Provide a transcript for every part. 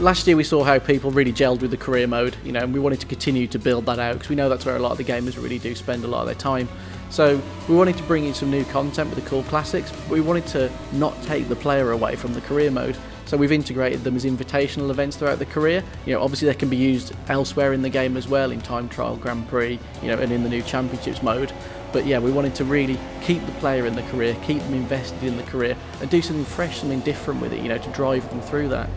last year we saw how people really gelled with the career mode, you know, and we wanted to continue to build that out because we know that's where a lot of the gamers really do spend a lot of their time. So we wanted to bring in some new content with the cool classics, but we wanted to not take the player away from the career mode. So we've integrated them as invitational events throughout the career. You know, obviously they can be used elsewhere in the game as well, in time trial, Grand Prix, you know, and in the new championships mode. But yeah, we wanted to really keep the player in the career, keep them invested in the career, and do something fresh, something different with it, you know, to drive them through that.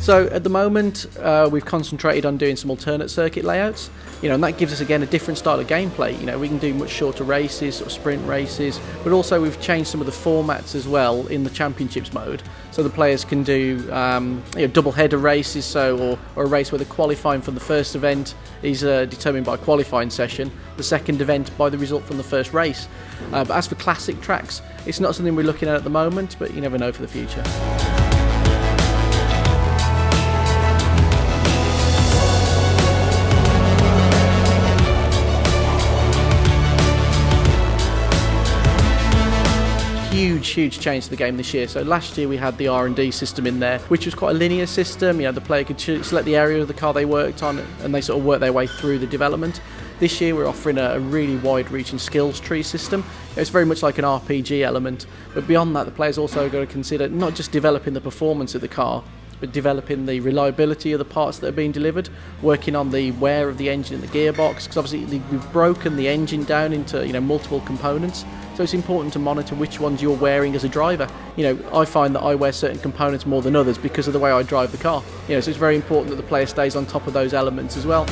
So at the moment, we've concentrated on doing some alternate circuit layouts, you know, and that gives us again a different style of gameplay. You know, we can do much shorter races, sort of sprint races, but also we've changed some of the formats as well in the championships mode, so the players can do you know, double header races, or a race where the qualifying from the first event is determined by a qualifying session, the second event by the result from the first race. But as for classic tracks, it's not something we're looking at the moment, but you never know for the future. Huge change to the game this year. So last year we had the R&D system in there, which was quite a linear system. You know, the player could select the area of the car they worked on, and they sort of work their way through the development. This year we're offering a really wide-reaching skills tree system. It's very much like an RPG element, but beyond that the players also got to consider not just developing the performance of the car, but developing the reliability of the parts that are being delivered, working on the wear of the engine and the gearbox, because obviously we've broken the engine down into, you know, multiple components. So it's important to monitor which ones you're wearing as a driver. You know, I find that I wear certain components more than others because of the way I drive the car. You know, so it's very important that the player stays on top of those elements as well.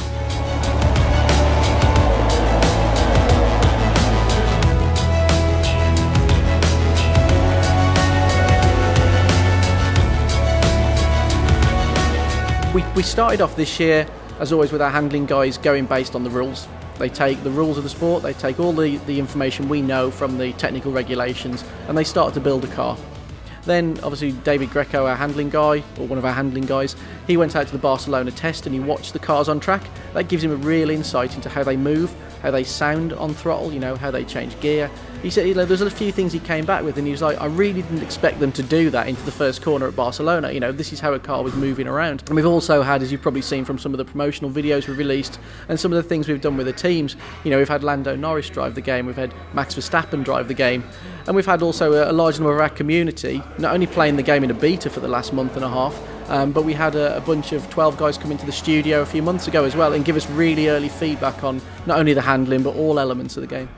We started off this year, as always, with our handling guys going based on the rules. They take the rules of the sport, they take all the information we know from the technical regulations, and they start to build a car. Then, obviously, David Greco, our handling guy, or one of our handling guys, he went out to the Barcelona test and he watched the cars on track. That gives him a real insight into how they move, how they sound on throttle, you know, how they change gear. He said, you know, there's a few things he came back with, and he was like, I really didn't expect them to do that into the first corner at Barcelona. You know, this is how a car was moving around. And we've also had, as you've probably seen from some of the promotional videos we've released, and some of the things we've done with the teams, you know, we've had Lando Norris drive the game, we've had Max Verstappen drive the game, and we've had also a large number of our community not only playing the game in a beta for the last month and a half, but we had a bunch of 12 guys come into the studio a few months ago as well and give us really early feedback on not only the handling but all elements of the game.